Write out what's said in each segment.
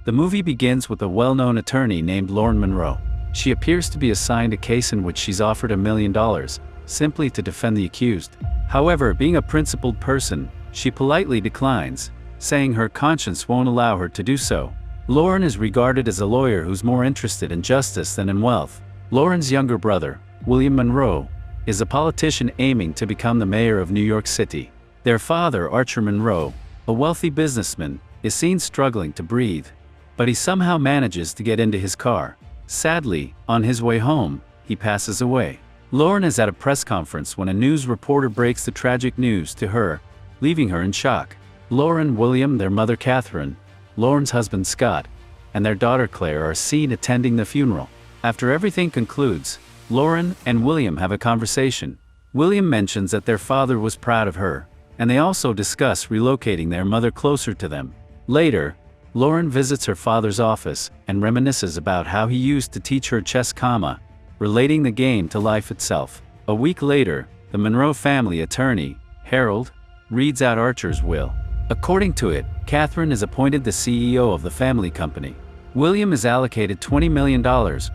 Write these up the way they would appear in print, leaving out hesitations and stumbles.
The movie begins with a well-known attorney named Lauren Monroe. She appears to be assigned a case in which she's offered $1 million, simply to defend the accused. However, being a principled person, she politely declines, saying her conscience won't allow her to do so. Lauren is regarded as a lawyer who's more interested in justice than in wealth. Lauren's younger brother, William Monroe, is a politician aiming to become the mayor of New York City. Their father, Archer Monroe, a wealthy businessman, is seen struggling to breathe, but he somehow manages to get into his car. Sadly, on his way home, he passes away. Lauren is at a press conference when a news reporter breaks the tragic news to her, leaving her in shock. Lauren, William, their mother Catherine, Lauren's husband Scott, and their daughter Claire are seen attending the funeral. After everything concludes, Lauren and William have a conversation. William mentions that their father was proud of her, and they also discuss relocating their mother closer to them. Later, Lauren visits her father's office and reminisces about how he used to teach her chess, relating the game to life itself. A week later, the Monroe family attorney, Harold, reads out Archer's will. According to it, Catherine is appointed the CEO of the family company. William is allocated $20 million,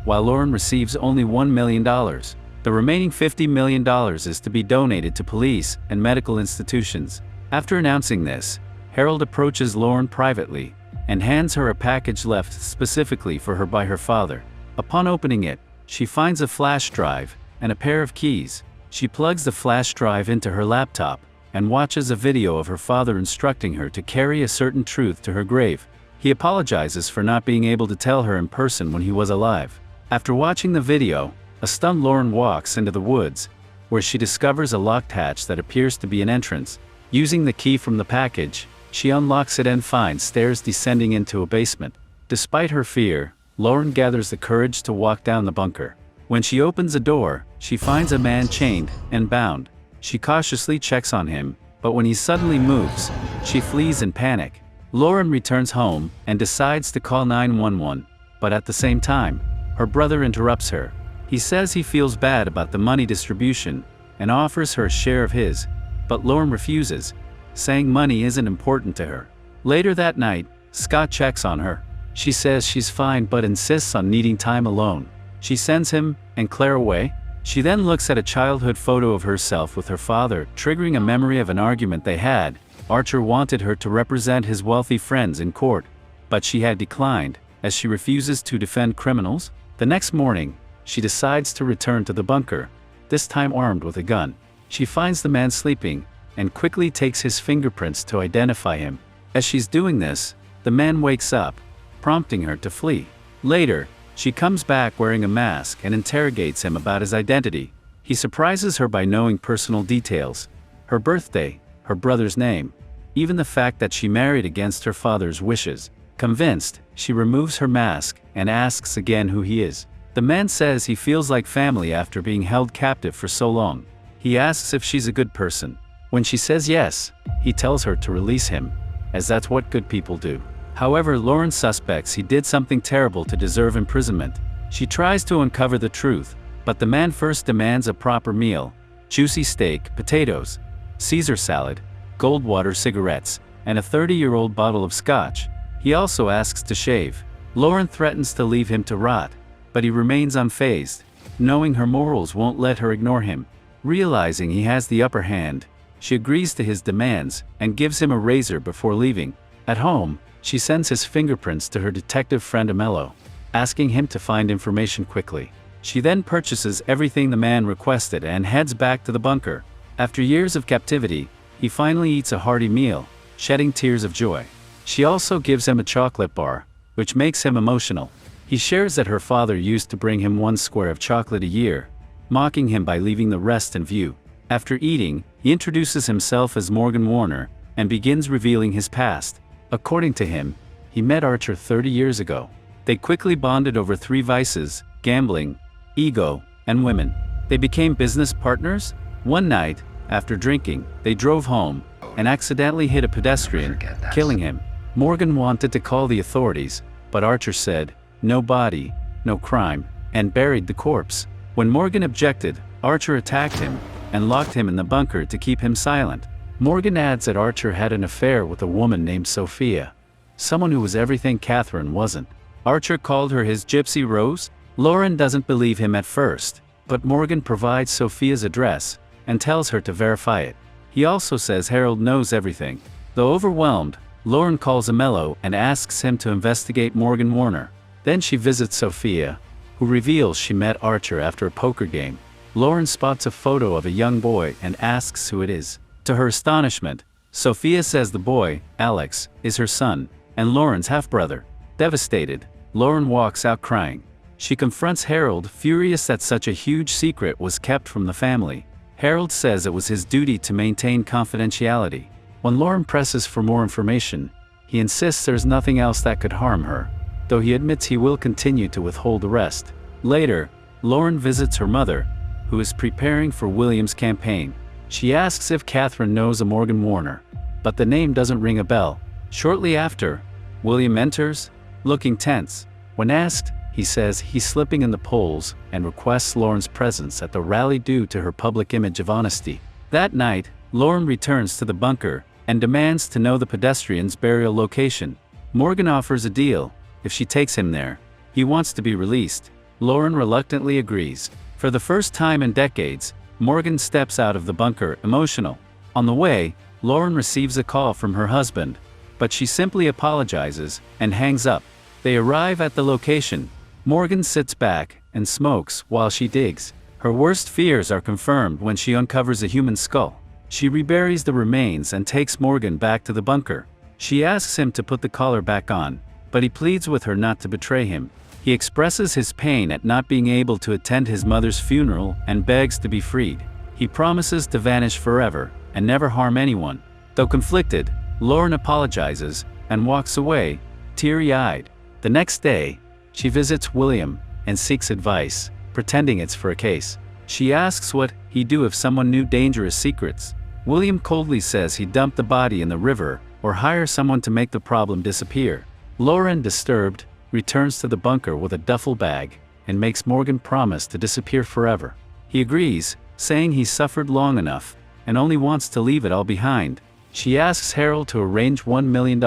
while Lauren receives only $1 million. The remaining $50 million is to be donated to police and medical institutions. After announcing this, Harold approaches Lauren privately and hands her a package left specifically for her by her father. Upon opening it, she finds a flash drive and a pair of keys. She plugs the flash drive into her laptop and watches a video of her father instructing her to carry a certain truth to her grave. He apologizes for not being able to tell her in person when he was alive. After watching the video, a stunned Lauren walks into the woods, where she discovers a locked hatch that appears to be an entrance. Using the key from the package, she unlocks it and finds stairs descending into a basement. Despite her fear, Lauren gathers the courage to walk down the bunker. When she opens the door, she finds a man chained and bound. She cautiously checks on him, but when he suddenly moves, she flees in panic. Lauren returns home and decides to call 911, but at the same time, her brother interrupts her. He says he feels bad about the money distribution and offers her a share of his, but Lauren refuses, saying money isn't important to her. Later that night, Scott checks on her. She says she's fine but insists on needing time alone. She sends him and Claire away. She then looks at a childhood photo of herself with her father, triggering a memory of an argument they had. Archer wanted her to represent his wealthy friends in court, but she had declined, as she refuses to defend criminals. The next morning, she decides to return to the bunker, this time armed with a gun. She finds the man sleeping, and quickly takes his fingerprints to identify him. As she's doing this, the man wakes up, prompting her to flee. Later, she comes back wearing a mask and interrogates him about his identity. He surprises her by knowing personal details: her birthday, her brother's name, even the fact that she married against her father's wishes. Convinced, she removes her mask and asks again who he is. The man says he feels like family after being held captive for so long. He asks if she's a good person. When she says yes, he tells her to release him, as that's what good people do. However, Lauren suspects he did something terrible to deserve imprisonment. She tries to uncover the truth, but the man first demands a proper meal: juicy steak, potatoes, Caesar salad, Goldwater cigarettes, and a 30-year-old bottle of scotch. He also asks to shave. Lauren threatens to leave him to rot, but he remains unfazed, knowing her morals won't let her ignore him. Realizing he has the upper hand, she agrees to his demands and gives him a razor before leaving. At home, she sends his fingerprints to her detective friend Amello, asking him to find information quickly. She then purchases everything the man requested and heads back to the bunker. After years of captivity, he finally eats a hearty meal, shedding tears of joy. She also gives him a chocolate bar, which makes him emotional. He shares that her father used to bring him 1 square of chocolate a year, mocking him by leaving the rest in view. After eating, he introduces himself as Morgan Warner and begins revealing his past. According to him, he met Archer 30 years ago. They quickly bonded over 3 vices: gambling, ego, and women. They became business partners. One night, after drinking, they drove home and accidentally hit a pedestrian, killing him. Morgan wanted to call the authorities, but Archer said, "No body, no crime," and buried the corpse. When Morgan objected, Archer attacked him and locked him in the bunker to keep him silent. Morgan adds that Archer had an affair with a woman named Sophia. someone who was everything Catherine wasn't. Archer called her his Gypsy Rose? Lauren doesn't believe him at first, but Morgan provides Sophia's address and tells her to verify it. He also says Harold knows everything. Though overwhelmed, Lauren calls Amello and asks him to investigate Morgan Warner. Then she visits Sophia, who reveals she met Archer after a poker game. Lauren spots a photo of a young boy and asks who it is. To her astonishment, Sophia says the boy, Alex, is her son, and Lauren's half-brother. Devastated, Lauren walks out crying. She confronts Harold, furious that such a huge secret was kept from the family. Harold says it was his duty to maintain confidentiality. When Lauren presses for more information, he insists there's nothing else that could harm her, though he admits he will continue to withhold the rest. Later, Lauren visits her mother, who is preparing for William's campaign. She asks if Catherine knows a Morgan Warner, but the name doesn't ring a bell. Shortly after, William enters, looking tense. When asked, he says he's slipping in the polls and requests Lauren's presence at the rally due to her public image of honesty. That night, Lauren returns to the bunker and demands to know the pedestrian's burial location. Morgan offers a deal if she takes him there. He wants to be released. Lauren reluctantly agrees. For the first time in decades, Morgan steps out of the bunker emotional. On the way, Lauren receives a call from her husband, but she simply apologizes and hangs up. They arrive at the location. Morgan sits back and smokes while she digs. Her worst fears are confirmed when she uncovers a human skull. She reburies the remains and takes Morgan back to the bunker. She asks him to put the collar back on, but he pleads with her not to betray him. He expresses his pain at not being able to attend his mother's funeral and begs to be freed. He promises to vanish forever and never harm anyone. Though conflicted, Lauren apologizes and walks away, teary-eyed. The next day, she visits William and seeks advice, pretending it's for a case. She asks what he'd do if someone knew dangerous secrets. William coldly says he'd dump the body in the river or hire someone to make the problem disappear. Lauren, disturbed, returns to the bunker with a duffel bag and makes Morgan promise to disappear forever. He agrees, saying he's suffered long enough and only wants to leave it all behind. She asks Harold to arrange $1 million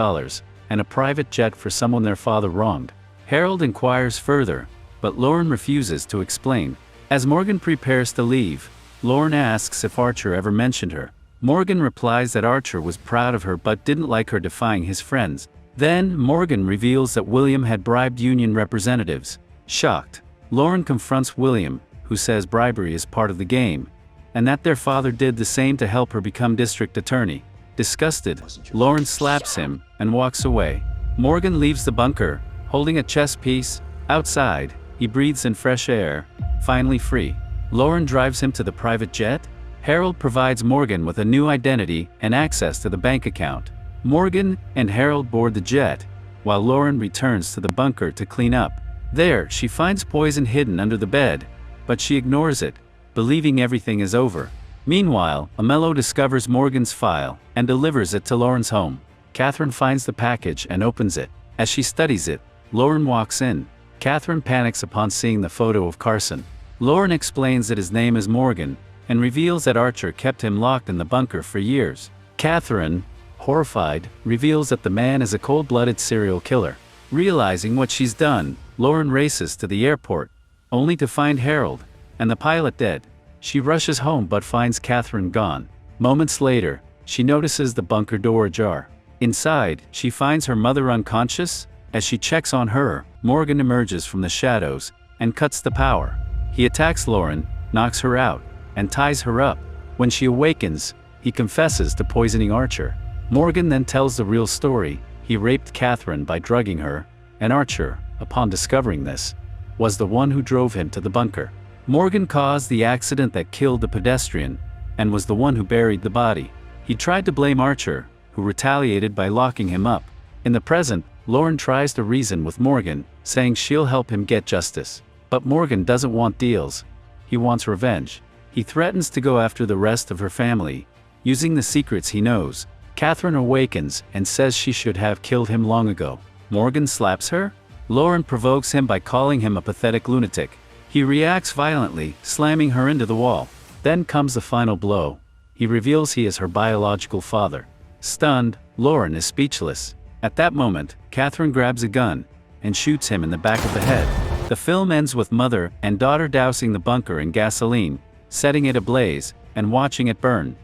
and a private jet for someone their father wronged. Harold inquires further, but Lauren refuses to explain. As Morgan prepares to leave, Lauren asks if Archer ever mentioned her. Morgan replies that Archer was proud of her but didn't like her defying his friends. Then, Morgan reveals that William had bribed union representatives. Shocked, Lauren confronts William, who says bribery is part of the game, and that their father did the same to help her become district attorney. Disgusted, Lauren slaps him and walks away. Morgan leaves the bunker, holding a chess piece. Outside, he breathes in fresh air, finally free. Lauren drives him to the private jet. Harold provides Morgan with a new identity and access to the bank account. Morgan and Harold board the jet, while Lauren returns to the bunker to clean up. There, she finds poison hidden under the bed, but she ignores it, believing everything is over. Meanwhile, Amello discovers Morgan's file and delivers it to Lauren's home. Catherine finds the package and opens it. As she studies it, Lauren walks in. Catherine panics upon seeing the photo of Carson. Lauren explains that his name is Morgan and reveals that Archer kept him locked in the bunker for years. Catherine, horrified, reveals that the man is a cold-blooded serial killer. Realizing what she's done, Lauren races to the airport, only to find Harold and the pilot dead. She rushes home but finds Catherine gone. Moments later, she notices the bunker door ajar. Inside, she finds her mother unconscious. As she checks on her, Morgan emerges from the shadows and cuts the power. He attacks Lauren, knocks her out, and ties her up. When she awakens, he confesses to poisoning Archer. Morgan then tells the real story. He raped Catherine by drugging her, and Archer, upon discovering this, was the one who drove him to the bunker. Morgan caused the accident that killed the pedestrian, and was the one who buried the body. He tried to blame Archer, who retaliated by locking him up. In the present, Lauren tries to reason with Morgan, saying she'll help him get justice. But Morgan doesn't want deals. He wants revenge. He threatens to go after the rest of her family, using the secrets he knows. Catherine awakens and says she should have killed him long ago. Morgan slaps her. Lauren provokes him by calling him a pathetic lunatic. He reacts violently, slamming her into the wall. Then comes the final blow. He reveals he is her biological father. Stunned, Lauren is speechless. At that moment, Catherine grabs a gun and shoots him in the back of the head. The film ends with mother and daughter dousing the bunker in gasoline, setting it ablaze, and watching it burn.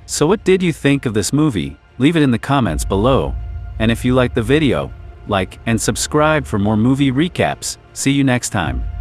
So what did you think of this movie? Leave it in the comments below. And if you liked the video, like and subscribe for more movie recaps. See you next time.